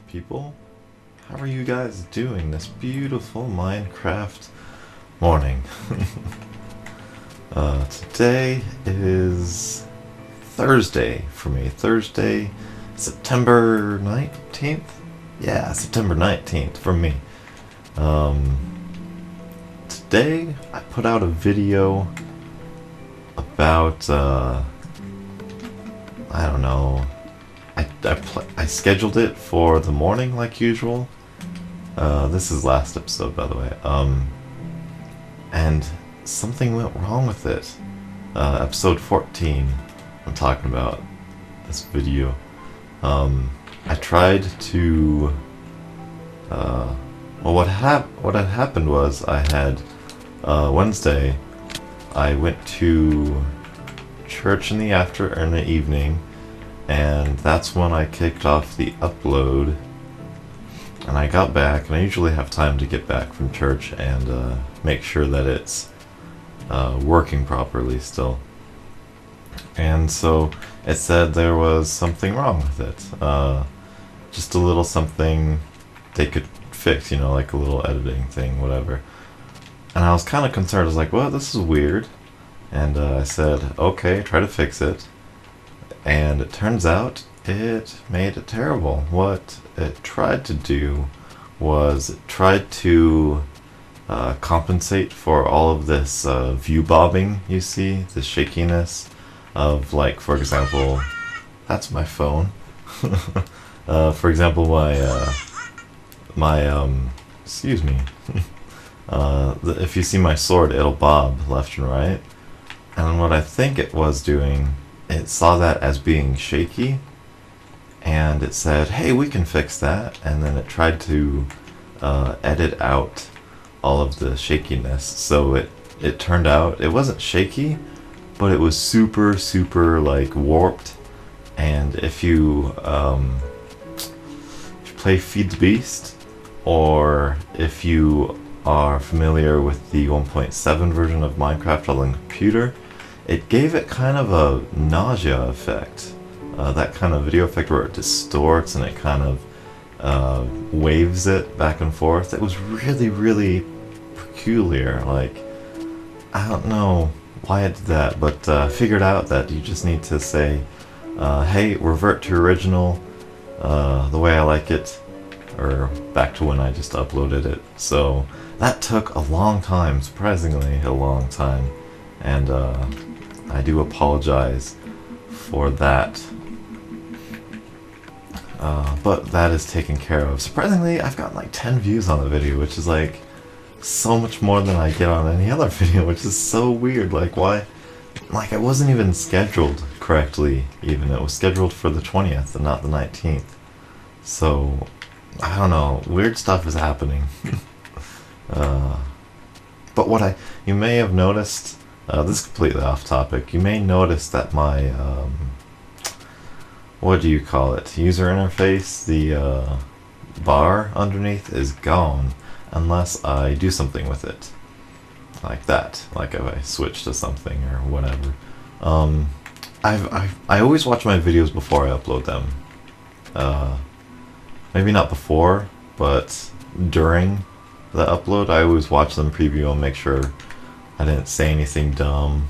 people. How are you guys doing this beautiful Minecraft morning? Today is Thursday for me. Thursday, September 19th? Yeah, September 19th for me. Today I put out a video about, I don't know, I scheduled it for the morning like usual. This is last episode, by the way. And something went wrong with it. Episode 14, I'm talking about this video. I tried to, well, what had happened was I had, Wednesday, I went to church in the evening, and that's when I kicked off the upload. And I got back, and I usually have time to get back from church and make sure that it's working properly still. And so it said there was something wrong with it. Just a little something they could fix, you know, like a little editing thing, whatever. And I was kind of concerned. I was like, well, this is weird. And I said, okay, try to fix it. And it turns out it made it terrible. What it tried to do was it tried to compensate for all of this view bobbing you see, the shakiness of, like, for example, that's my phone. For example, excuse me. If you see my sword, it'll bob left and right. And what I think it was doing, it saw that as being shaky, and it said, hey, we can fix that. And then it tried to edit out all of the shakiness. So it turned out it wasn't shaky, but it was super like warped. And if you play Feed the Beast, or if you are familiar with the 1.7 version of Minecraft on the computer, it gave it kind of a nausea effect. That kind of video effect where it distorts and it kind of waves it back and forth. It was really peculiar. Like, I don't know why it did that, but I figured out that you just need to say, hey, revert to original, the way I like it, or back to when I just uploaded it. So that took a long time, surprisingly a long time, and I do apologize for that. But that is taken care of. Surprisingly, I've gotten like 10 views on the video, which is like so much more than I get on any other video, which is so weird. Like, why? Like, it wasn't even scheduled correctly, even. It was scheduled for the 20th and not the 19th. So, I don't know. Weird stuff is happening. But you may have noticed, this is completely off topic, you may notice that my, what do you call it? User interface, the bar underneath is gone unless I do something with it. Like that. Like if I switch to something or whatever. I always watch my videos before I upload them. Maybe not before, but during the upload I always watch them, preview and make sure I didn't say anything dumber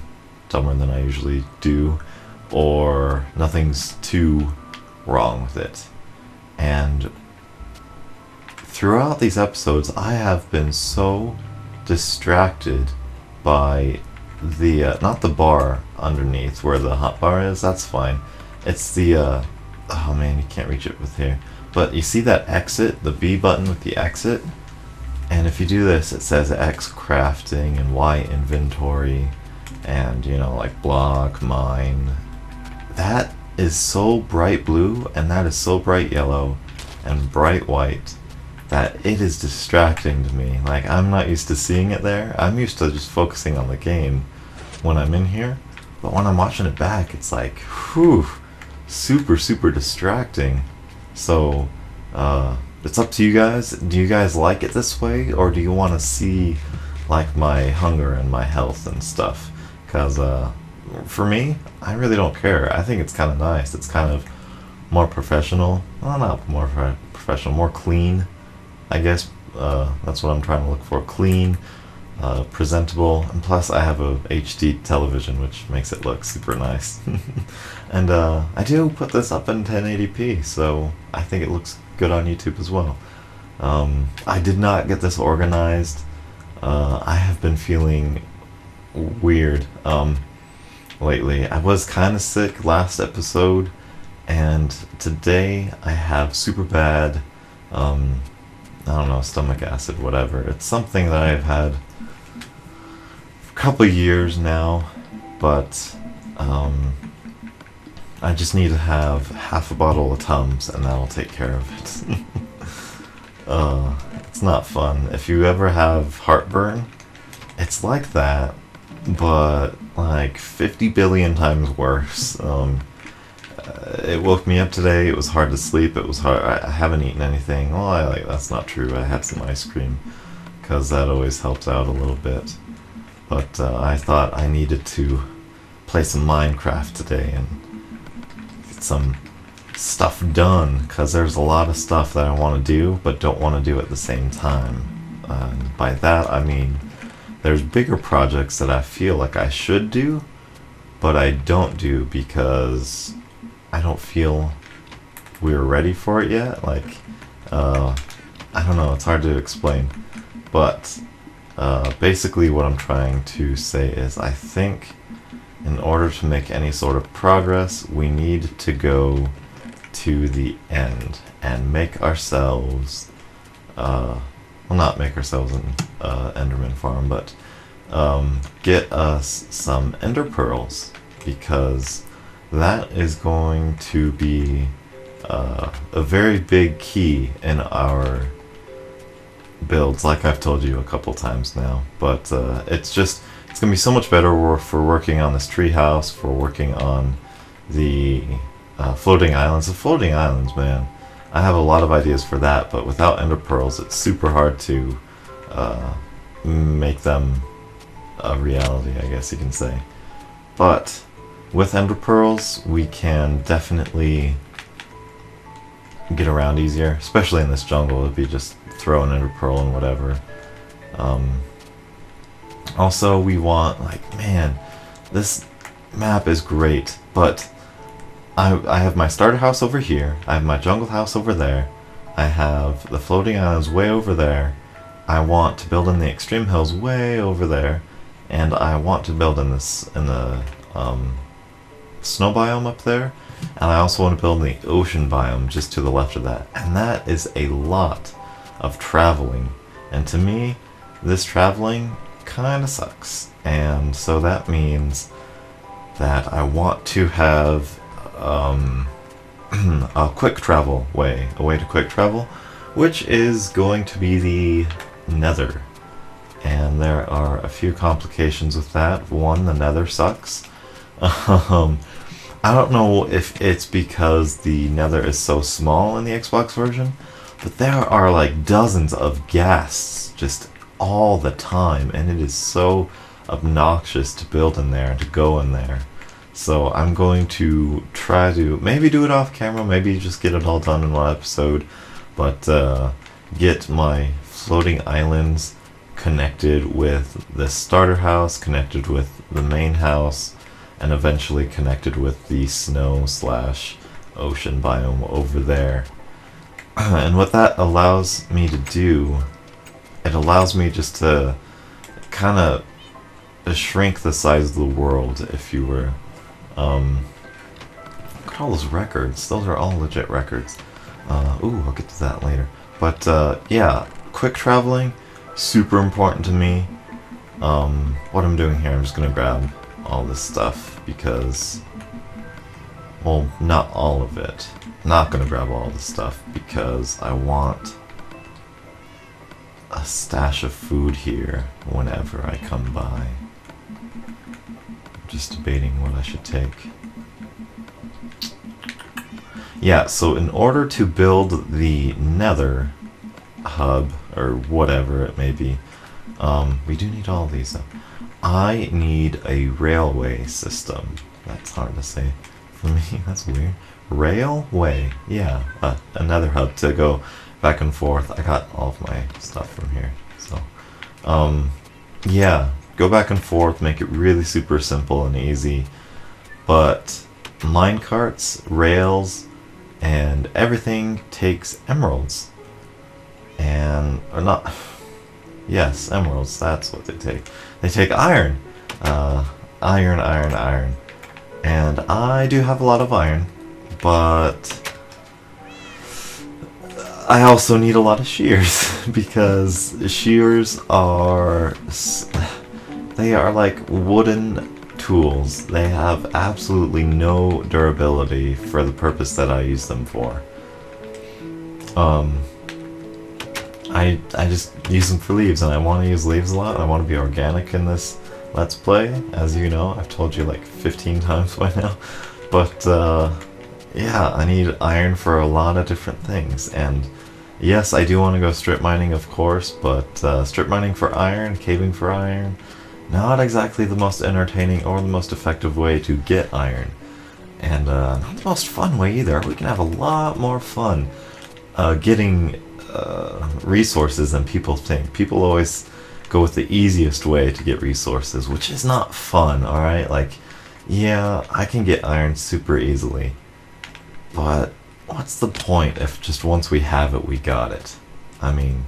than I usually do, or nothing's too wrong with it. And throughout these episodes I have been so distracted by the not the bar underneath where the hotbar is, that's fine. It's the oh man, you can't reach it with here, but you see that exit, the B button with the exit, and if you do this it says X crafting and Y inventory and, you know, like block, mine. That is so bright blue and that is so bright yellow and bright white that it is distracting to me. Like, I'm not used to seeing it there. I'm used to just focusing on the game when I'm in here, but when I'm watching it back it's like, whew, super distracting. So it's up to you guys. Do you guys like it this way, or do you want to see like my hunger and my health and stuff? Because for me, I really don't care. I think it's kind of nice. It's kind of more professional. Well, not more professional. professional, more clean, I guess. That's what I'm trying to look for. Clean, presentable, and plus I have a HD television, which makes it look super nice. And I do put this up in 1080p, so I think it looks good on YouTube as well. I did not get this organized. I have been feeling weird lately. I was kind of sick last episode, and today I have super bad, I don't know, stomach acid, whatever. It's something that I've had for a couple of years now, but I just need to have half a bottle of Tums, and that'll take care of it. It's not fun. If you ever have heartburn, it's like that, but like 50 billion times worse. It woke me up today. It was hard to sleep. It was hard. I haven't eaten anything. Well, that's not true. I had some ice cream, because that always helps out a little bit. But I thought I needed to play some Minecraft today and get some stuff done, because there's a lot of stuff that I want to do but don't want to do at the same time. By that I mean there's bigger projects that I feel like I should do, but I don't do because I don't feel we're ready for it yet. Like, I don't know, it's hard to explain. But basically what I'm trying to say is, I think in order to make any sort of progress, we need to go to the end and make ourselves, well, not make ourselves an Enderman farm, but get us some Ender Pearls, because that is going to be a very big key in our builds, like I've told you a couple times now. But it's gonna be so much better for working on this treehouse, for working on the floating islands. The floating islands, man, I have a lot of ideas for that, but without Ender Pearls, it's super hard to make them a reality, I guess you can say. But with Ender Pearls, we can definitely get around easier, especially in this jungle. It'd be just throw an Ender Pearl and whatever. Also, we want, like, man, this map is great, but I have my starter house over here, I have my jungle house over there, I have the floating islands way over there, I want to build in the extreme hills way over there, and I want to build in the snow biome up there, and I also want to build in the ocean biome just to the left of that. And that is a lot of traveling, and to me, this traveling kinda sucks. And so that means that I want to have a quick travel way, a way to quick travel, which is going to be the Nether. And there are a few complications with that. One, the Nether sucks. I don't know if it's because the Nether is so small in the Xbox version, but there are like dozens of ghasts just all the time, and it is so obnoxious to build in there and to go in there. So I'm going to try to maybe do it off camera, maybe just get it all done in one episode, but get my floating islands connected with the starter house, connected with the main house, and eventually connected with the snow/ocean biome over there. And what that allows me to do, it allows me just to kind of shrink the size of the world, if you were. Look at all those records. Those are all legit records. Ooh, I'll get to that later. But yeah, quick traveling, super important to me. What I'm doing here, I'm just gonna grab all this stuff because, well, not all of it. Not gonna grab all this stuff because I want a stash of food here whenever I come by. Just debating what I should take. Yeah, so in order to build the Nether hub, or whatever it may be, we do need all these though. I need a railway system. That's hard to say for me, that's weird. Railway. Yeah, another hub to go back and forth. I got all of my stuff from here. So, yeah, go back and forth, make it really super simple and easy. But minecarts, rails, and everything takes emeralds. And, or not, yes, emeralds, that's what they take. They take iron. Iron, iron, iron. And I do have a lot of iron, but I also need a lot of shears because shears are, they are like wooden tools. They have absolutely no durability for the purpose that I use them for. I just use them for leaves, and I want to use leaves a lot. I want to be organic in this Let's Play, as you know. I've told you like 15 times by now. But, yeah, I need iron for a lot of different things. And yes, I do want to go strip mining, of course, but strip mining for iron, caving for iron, not exactly the most entertaining or the most effective way to get iron. And not the most fun way either. We can have a lot more fun getting resources than people think. People always go with the easiest way to get resources, which is not fun, alright? Like, yeah, I can get iron super easily, but what's the point if just once we have it, we got it? I mean,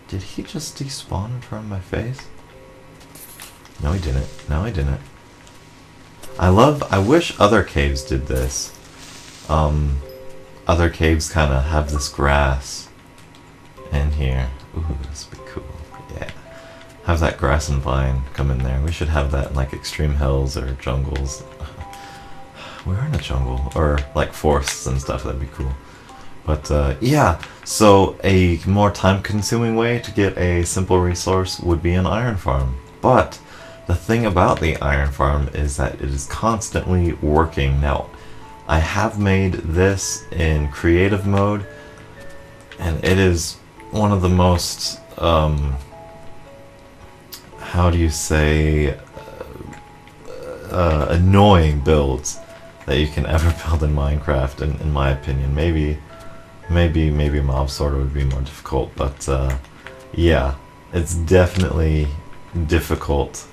did he just despawn in front of my face? No, he didn't. No, he didn't. I wish other caves did this. Other caves kind of have this grass in here. Ooh, this would be cool. Yeah. Have that grass and vine come in there. We should have that in like extreme hills or jungles. We're in a jungle. Or like forests and stuff. That'd be cool. But yeah, so a more time-consuming way to get a simple resource would be an iron farm. But the thing about the iron farm is that it is constantly working. Now, I have made this in creative mode, and it is one of the most, how do you say, annoying builds that you can ever build in Minecraft, in my opinion. Maybe Mob Sorter would be more difficult, but yeah, it's definitely difficult.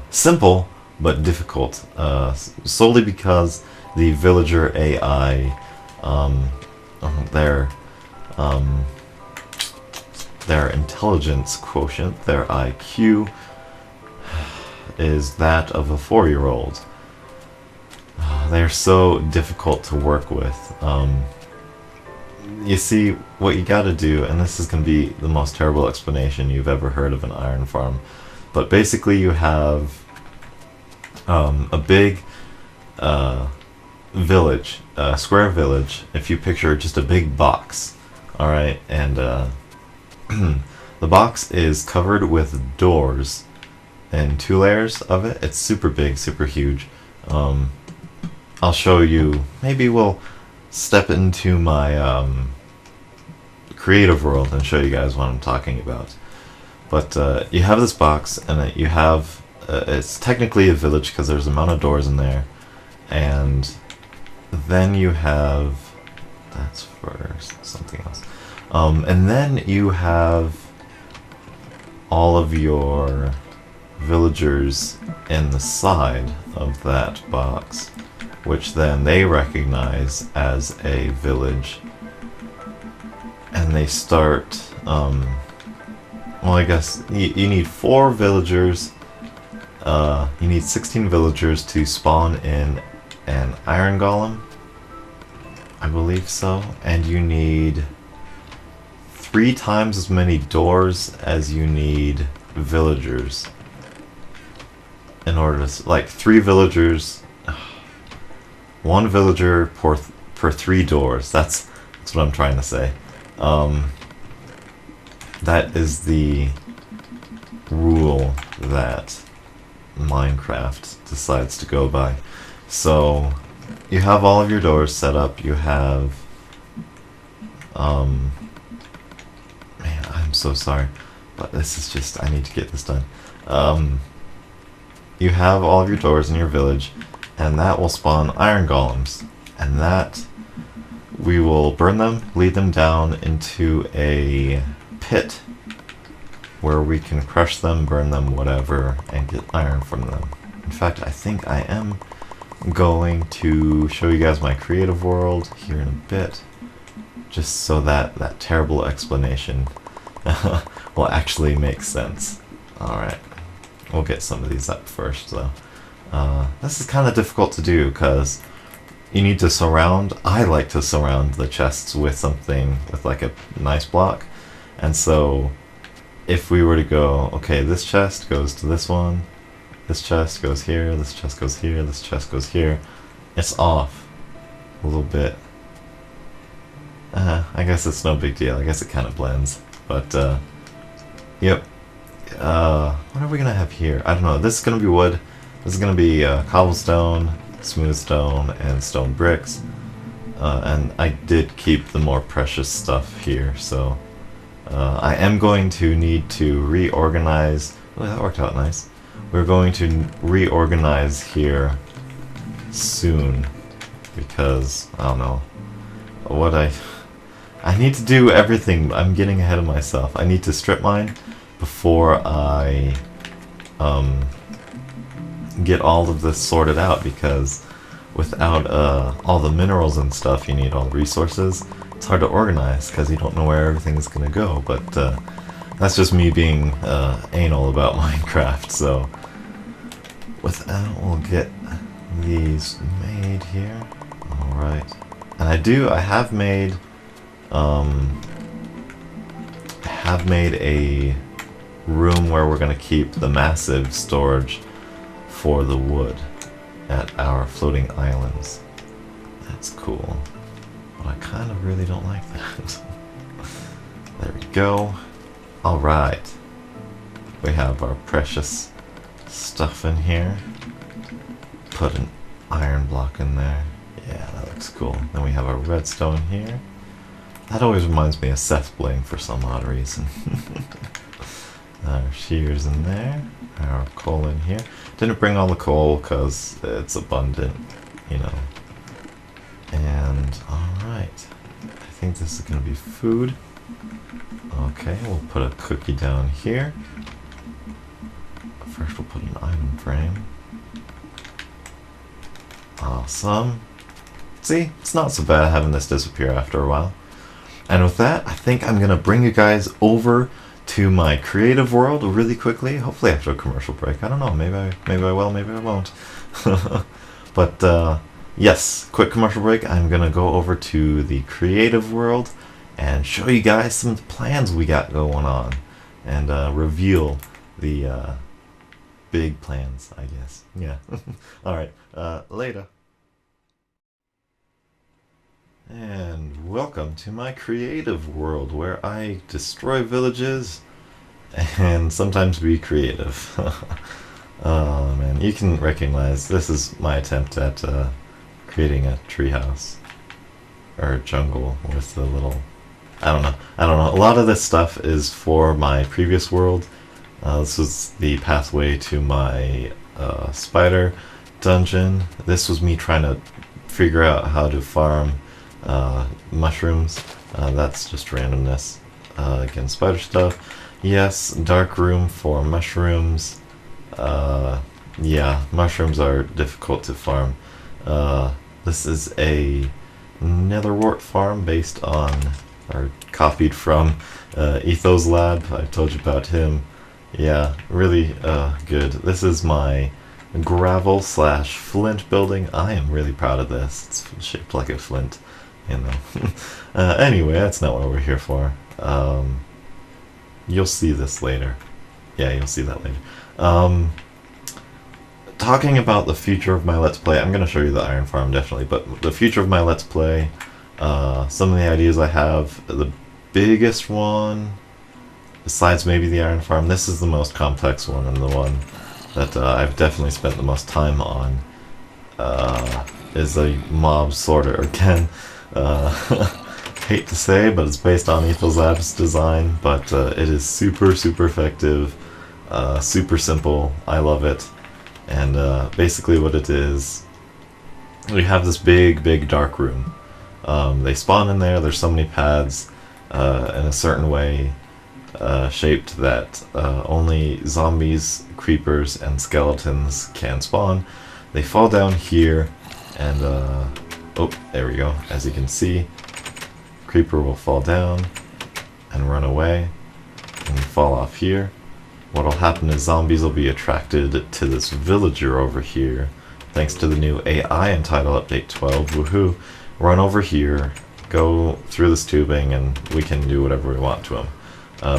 Simple, but difficult, solely because the villager AI, their intelligence quotient, their IQ, is that of a 4-year-old. They're so difficult to work with. You see, what you gotta do, and this is gonna be the most terrible explanation you've ever heard of an iron farm, but basically you have a big village, a square village, if you picture just a big box, alright, and the box is covered with doors and 2 layers of it. It's super big, super huge. I'll show you, maybe we'll step into my creative world and show you guys what I'm talking about. But you have this box, and you have, it's technically a village because there's a amount of doors in there, and then you have, that's for something else, and then you have all of your villagers in the side of that box, which then they recognize as a village, and they start, well, I guess you need 4 villagers, you need 16 villagers to spawn in an iron golem, I believe so, and you need 3 times as many doors as you need villagers in order to, like, 3 villagers, 1 villager per 3 doors. That's what I'm trying to say. That is the rule that Minecraft decides to go by. So you have all of your doors set up. You have, man, I'm so sorry, but this is just, I need to get this done. You have all of your doors in your village, and that will spawn iron golems. and that we will burn them, lead them down into a pit where we can crush them, burn them, whatever, and get iron from them. In fact, I think I am going to show you guys my creative world here in a bit, just so that that terrible explanation will actually make sense. Alright, we'll get some of these up first though. This is kind of difficult to do because you need to surround, I like to surround the chests with something, with like a nice block, and so if we were to go, okay, this chest goes to this one, this chest goes here, this chest goes here, this chest goes here, it's off a little bit. I guess it's no big deal. I guess it kind of blends. But, yep. What are we going to have here? I don't know. This is going to be wood. This is going to be cobblestone, smooth stone, and stone bricks. And I did keep the more precious stuff here, so I am going to need to reorganize. Oh, that worked out nice. We're going to reorganize here soon because, I don't know, what I need to do everything. I'm getting ahead of myself. I need to strip mine before I get all of this sorted out, because without all the minerals and stuff you need, all the resources, it's hard to organize because you don't know where everything's gonna go. But that's just me being anal about Minecraft. So with that, we'll get these made here. Alright. And I have made a room where we're going to keep the massive storage for the wood at our floating islands. That's cool. But I kind of really don't like that. There we go. Alright. We have our precious stuff in here. Put an iron block in there. Yeah, that looks cool. Then we have our redstone here. That always reminds me of Seth Bling for some odd reason. Our shears in there. Our coal in here. Didn't bring all the coal because it's abundant, you know. And, alright. I think this is going to be food. Okay, we'll put a cookie down here. First we'll put an item frame. Awesome. See, it's not so bad having this disappear after a while. And with that, I think I'm going to bring you guys over to my creative world really quickly. Hopefully after a commercial break. I don't know. Maybe I will, maybe I won't. But yes, quick commercial break. I'm going to go over to the creative world and show you guys some of the plans we got going on. And reveal the big plans, I guess. Yeah. Alright, later. And welcome to my creative world, where I destroy villages and sometimes be creative. Oh man, you can recognize this is my attempt at creating a treehouse or jungle with the little. I don't know. A lot of this stuff is for my previous world. This was the pathway to my spider dungeon. This was me trying to figure out how to farm mushrooms. That's just randomness. Again, spider stuff. Yes, dark room for mushrooms. Yeah, mushrooms are difficult to farm. This is a netherwort farm based on, or copied from, Etho's lab. I told you about him. Yeah, really good. This is my gravel / flint building. I am really proud of this. It's shaped like a flint, you know. Anyway, that's not what we're here for. You'll see this later. Yeah, you'll see that later. Talking about the future of my Let's Play, I'm going to show you the iron farm, definitely, but the future of my Let's Play, some of the ideas I have, the biggest one, besides maybe the iron farm, this is the most complex one and the one that I've definitely spent the most time on, is a mob sorter. Again, hate to say, but it's based on Ethel's Lab's design, but it is super effective, super simple. I love it. And basically what it is we have this big dark room. They spawn in there. There's so many pads in a certain way shaped that only zombies, creepers, and skeletons can spawn. They fall down here, and oh, there we go. As you can see, creeper will fall down and run away and fall off here. What'll happen is zombies will be attracted to this villager over here, thanks to the new AI in Title Update 12. Woohoo! Run over here, go through this tubing, and we can do whatever we want to him.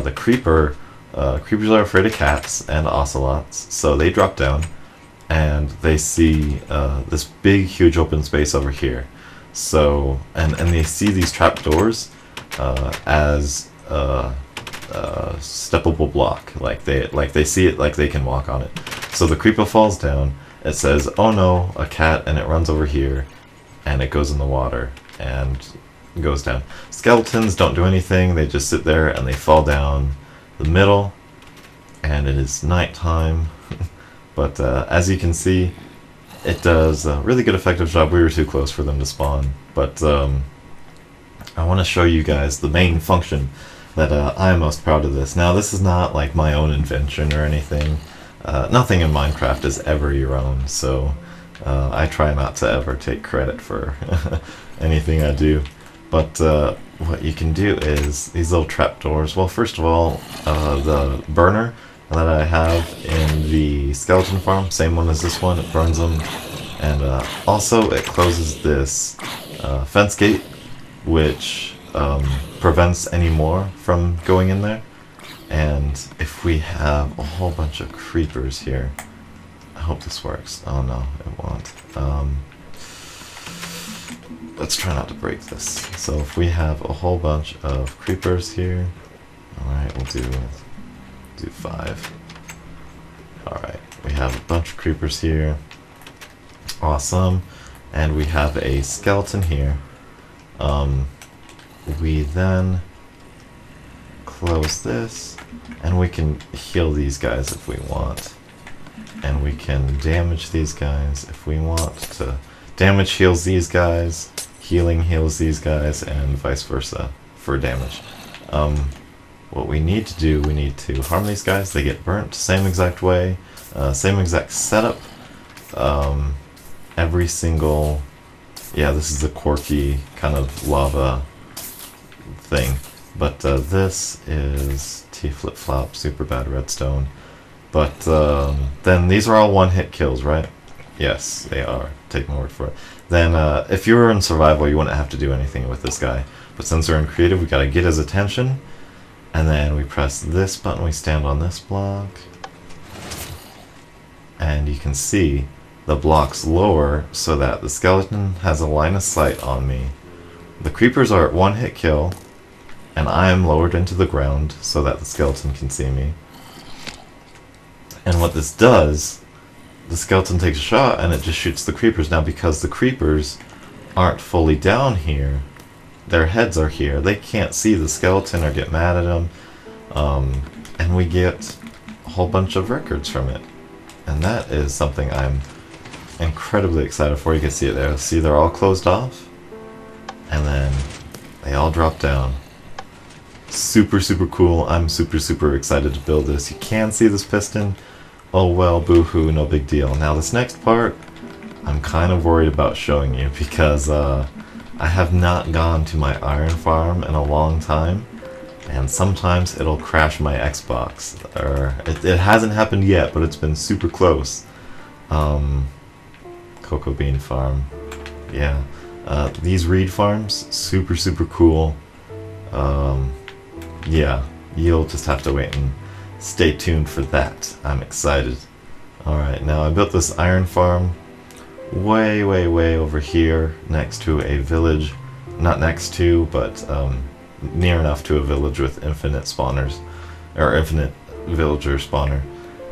The creepers are afraid of cats and ocelots, so they drop down, and they see this big, huge open space over here. So, and they see these trapdoors as steppable block, like they see it like they can walk on it. So the creeper falls down, it says, "Oh no, a cat," and it runs over here, and it goes in the water and goes down. Skeletons don't do anything, they just sit there and they fall down the middle, and it is nighttime. But as you can see, it does a really good effective job. We were too close for them to spawn, but I want to show you guys the main function that I'm most proud of this. Now, this is not like my own invention or anything. Nothing in Minecraft is ever your own, so I try not to ever take credit for anything I do. But what you can do is these little trapdoors. Well, first of all, the burner that I have in the skeleton farm, same one as this one, it burns them. And also it closes this fence gate, which prevents any more from going in there. And if we have a whole bunch of creepers here, I hope this works. Oh no, it won't. Let's try not to break this. So if we have a whole bunch of creepers here, alright, we'll do 5. Alright, we have a bunch of creepers here. Awesome. And we have a skeleton here. We then close this, and we can heal these guys if we want. And we can damage these guys if we want to. Damage heals these guys, healing heals these guys, and vice versa for damage. What we need to do, we need to harm these guys. They get burnt, same exact way, same exact setup. Every single, yeah, this is a quirky kind of lava thing, but this is T-flip-flop, super bad redstone. But then these are all one-hit kills, right? Yes, they are. Take my word for it. Then if you were in survival, you wouldn't have to do anything with this guy. But since we're in creative, we gotta get his attention, and then we press this button, we stand on this block, and you can see the blocks lower so that the skeleton has a line of sight on me. The creepers are at one-hit kill, and I am lowered into the ground so that the skeleton can see me. And what this does, the skeleton takes a shot and it just shoots the creepers. Now, because the creepers aren't fully down here, their heads are here, they can't see the skeleton or get mad at him, and we get a whole bunch of records from it. And that is something I'm incredibly excited for. You can see it there. See, they're all closed off, and then they all drop down. Super cool. I'm super excited to build this. You can see this piston. Oh well, boo-hoo, no big deal. Now this next part, I'm kind of worried about showing you because I have not gone to my iron farm in a long time, and sometimes it'll crash my Xbox. Or it hasn't happened yet, but it's been super close. Cocoa bean farm, yeah. These reed farms, super cool. Yeah, you'll just have to wait and stay tuned for that. I'm excited. Alright, now I built this iron farm way over here next to a village. Not next to, but near enough to a village with infinite spawners, or infinite villager spawner,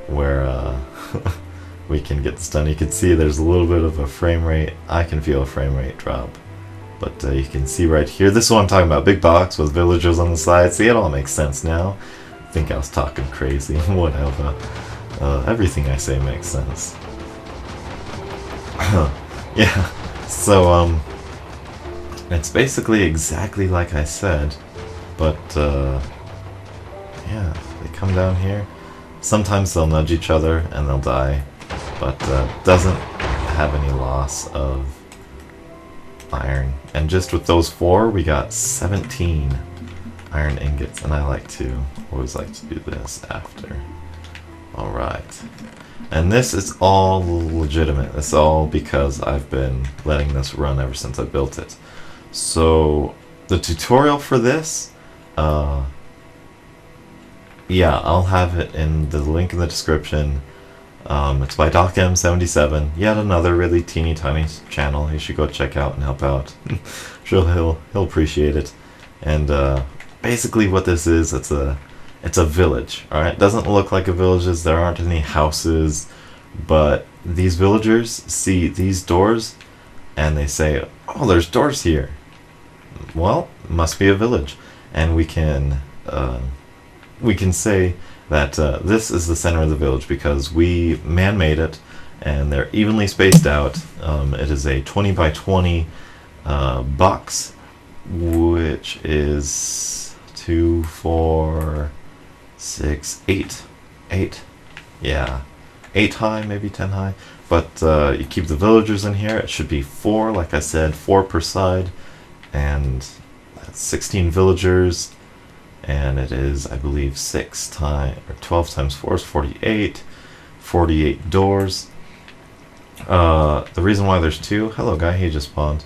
where we can get this done. You can see there's a little bit of a frame rate. I can feel a frame rate drop. But you can see right here, this is what I'm talking about, big box with villagers on the side. See, it all makes sense now. I think I was talking crazy, whatever. Everything I say makes sense. Yeah, So, it's basically exactly like I said, but, yeah, they come down here. Sometimes they'll nudge each other and they'll die, but doesn't have any loss of iron. And just with those 4, we got 17 iron ingots, and I always like to do this after. Alright. And this is all legitimate. It's all because I've been letting this run ever since I built it. So, the tutorial for this, yeah, I'll have it in the link in the description. It's by DocM77, yet another really teeny tiny channel you should go check out and help out. Sure, he'll appreciate it. And basically what this is, it's a village, alright? It doesn't look like a village, as there aren't any houses, but these villagers see these doors and they say, oh, there's doors here. Well, must be a village. And we can say that this is the center of the village because we man-made it, and they're evenly spaced out. It is a 20 by 20 box, which is 2, 4, 6, 8. Yeah, 8 high, maybe 10 high. But you keep the villagers in here. It should be 4, like I said, 4 per side, and that's 16 villagers. And it is, I believe, 12 times 4 is 48. 48 doors. The reason why there's 2, hello guy, he just spawned.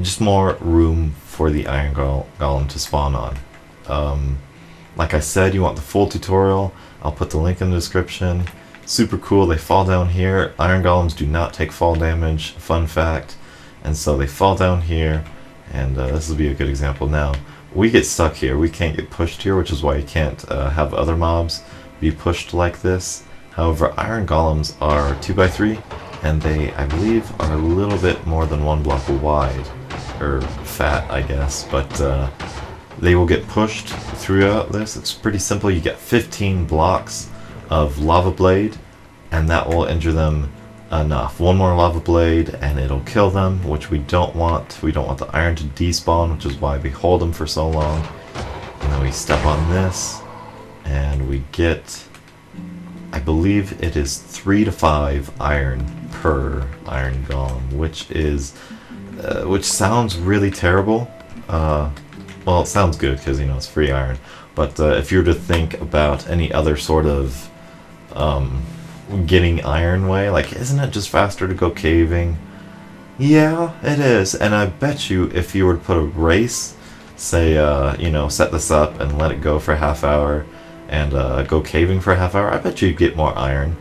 Just more room for the iron golem to spawn on. Like I said, you want the full tutorial, I'll put the link in the description. Super cool, they fall down here. Iron golems do not take fall damage, fun fact. And so they fall down here, and this will be a good example now. We get stuck here, we can't get pushed here, which is why you can't have other mobs be pushed like this. However, iron golems are 2 by 3, and they, I believe, are a little bit more than 1 block wide, or fat, I guess, but they will get pushed throughout this. It's pretty simple. You get 15 blocks of lava blade, and that will injure them enough. 1 more lava blade and it'll kill them, which we don't want. We don't want the iron to despawn, which is why we hold them for so long. And then we step on this and we get, I believe it is 3 to 5 iron per iron golem, which sounds really terrible. Well, it sounds good because, you know, it's free iron, but if you were to think about any other sort of getting iron way, like, isn't it just faster to go caving? Yeah, it is. And I bet you if you were to put a race, say, you know, set this up and let it go for a half hour and go caving for a half hour, I bet you'd get more iron.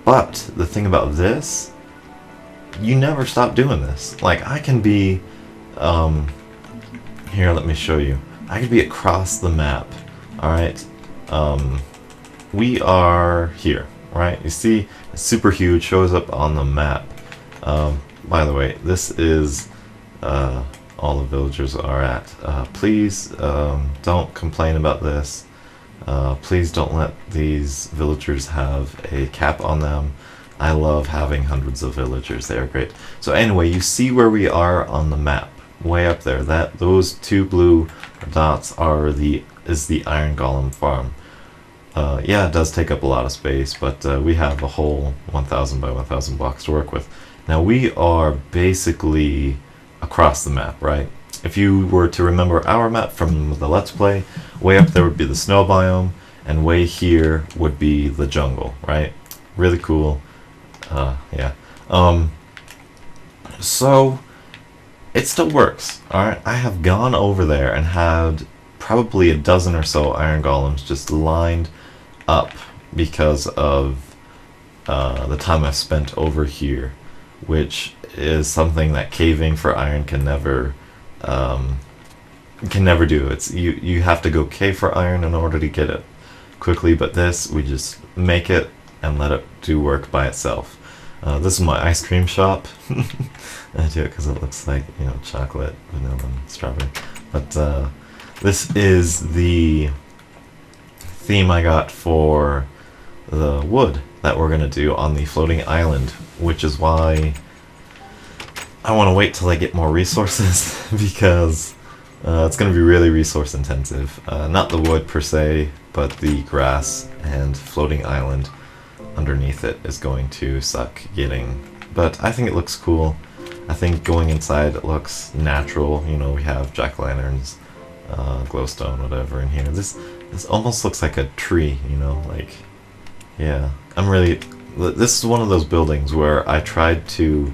But the thing about this, you never stop doing this. Like, I can be, here, let me show you. I could be across the map, alright? We are here. Right, you see, it's super huge, shows up on the map. By the way, this is all the villagers are at. Please don't complain about this. Please don't let these villagers have a cap on them. I love having hundreds of villagers, they are great. So anyway, you see where we are on the map, way up there. Those 2 blue dots are the iron golem farm. Yeah, it does take up a lot of space, but we have a whole 1,000 by 1,000 blocks to work with. Now we are basically across the map, right? If you were to remember our map from the Let's Play, way up there would be the snow biome, and way here would be the jungle, right? Really cool. Yeah. So, it still works, alright? I have gone over there and had probably a dozen or so iron golems just lined up because of the time I've spent over here, which is something that caving for iron can never do. It's you have to go cave for iron in order to get it quickly, but this, we just make it and let it do work by itself. This is my ice cream shop. I do it because it looks like, you know, chocolate, vanilla, and strawberry. But this is the theme I got for the wood that we're going to do on the floating island, which is why I want to wait till I get more resources because it's going to be really resource intensive. Not the wood per se, but the grass and floating island underneath it is going to suck getting. But I think it looks cool. I think going inside it looks natural. You know, we have jack-o'-lanterns, glowstone, whatever in here. This almost looks like a tree, you know, like, yeah. This is one of those buildings where I tried to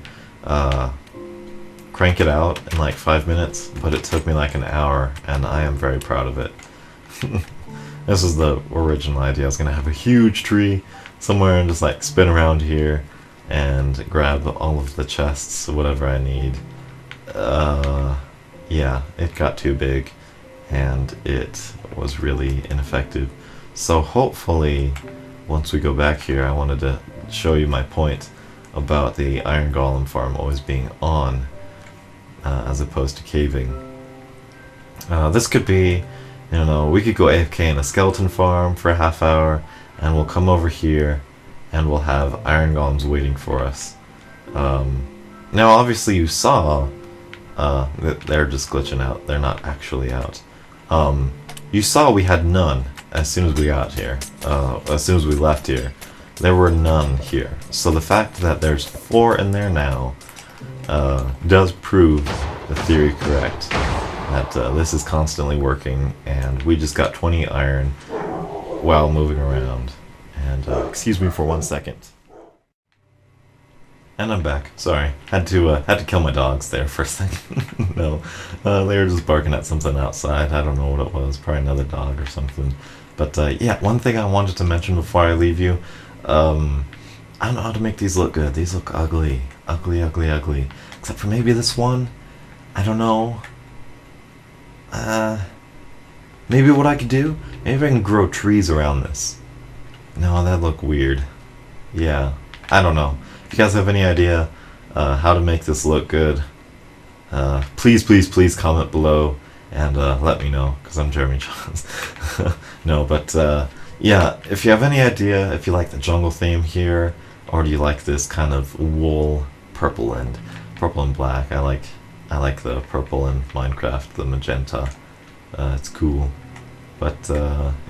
crank it out in like 5 minutes, but it took me like an hour, and I am very proud of it. This was the original idea. I was gonna have a huge tree somewhere and just like spin around here and grab all of the chests, whatever I need. Yeah, it got too big and it was really ineffective. So hopefully, once we go back here, I wanted to show you my point about the iron golem farm always being on as opposed to caving. This could be, you know, we could go AFK in a skeleton farm for a half hour, and we'll come over here and we'll have iron golems waiting for us. Now obviously you saw that they're just glitching out. They're not actually out. You saw we had none as soon as we got here. As soon as we left here. There were none here. So the fact that there's 4 in there now does prove the theory correct. That this is constantly working, and we just got 20 iron while moving around. And excuse me for 1 second. And I'm back. Sorry, had to kill my dogs there for a second. No, they were just barking at something outside. I don't know what it was. Probably another dog or something. But yeah, one thing I wanted to mention before I leave you. I don't know how to make these look good. These look ugly, ugly, ugly, ugly. Except for maybe this one. I don't know. Maybe what I could do? Maybe I can grow trees around this. No, that'd look weird. Yeah, I don't know. If you guys have any idea how to make this look good, please, please, please comment below and let me know, because I'm Jeremy Johns. No, but yeah, if you have any idea, if you like the jungle theme here, or do you like this kind of wool purple and black? I like the purple in Minecraft, the magenta. It's cool. But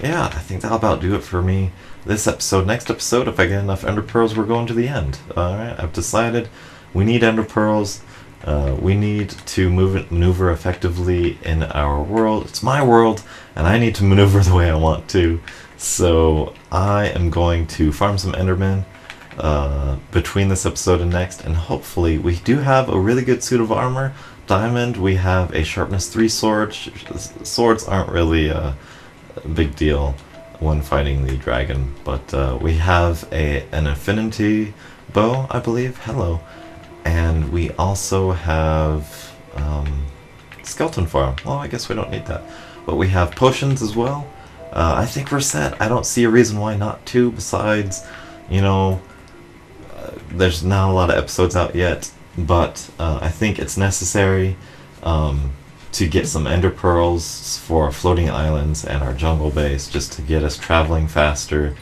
yeah, I think that'll about do it for me this episode. Next episode, if I get enough ender pearls, we're going to the end. Alright, I've decided we need ender pearls. We need to maneuver effectively in our world. It's my world, and I need to maneuver the way I want to. So I am going to farm some endermen between this episode and next, and hopefully we do have a really good suit of armor. Diamond, we have a sharpness 3 sword. Swords aren't really a big deal when fighting the dragon, but we have an infinity bow, I believe. Hello. And we also have skeleton farm. Well, I guess we don't need that. But we have potions as well. I think we're set. I don't see a reason why not to, besides, you know, there's not a lot of episodes out yet, but I think it's necessary to get some ender pearls for floating islands and our jungle base, just to get us traveling faster.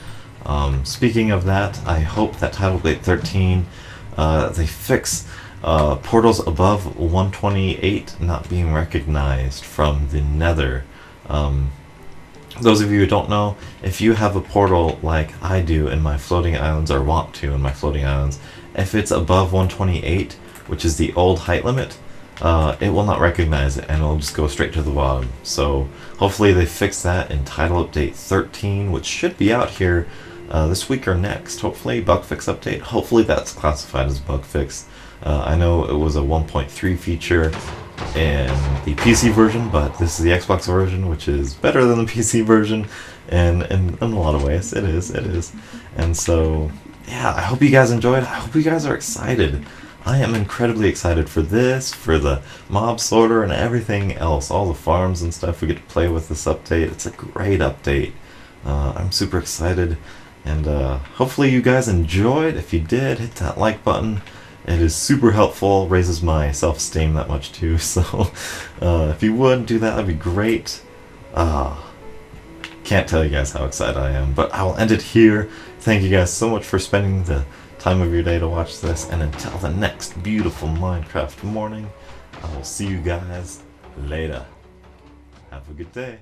Speaking of that, I hope that Title Update 13, they fix portals above 128 not being recognized from the nether. Those of you who don't know, if you have a portal like I do in my floating islands, or want to in my floating islands, if it's above 128, which is the old height limit, it will not recognize it, and it'll just go straight to the bottom. So hopefully they fix that in Title Update 13, which should be out here this week or next. Hopefully, bug fix update. Hopefully that's classified as bug fix. I know it was a 1.3 feature in the PC version, but this is the Xbox version, which is better than the PC version, and in a lot of ways, it is. And so, yeah, I hope you guys enjoyed. I hope you guys are excited. I am incredibly excited for this, for the mob sorter, and everything else, all the farms and stuff we get to play with this update. It's a great update. I'm super excited, and hopefully you guys enjoyed. If you did, hit that like button. It is super helpful, raises my self-esteem that much too, so if you would do that, that'd be great. Can't tell you guys how excited I am, but I will end it here. Thank you guys so much for spending the time of your day to watch this, and until the next beautiful Minecraft morning, I will see you guys later. Have a good day.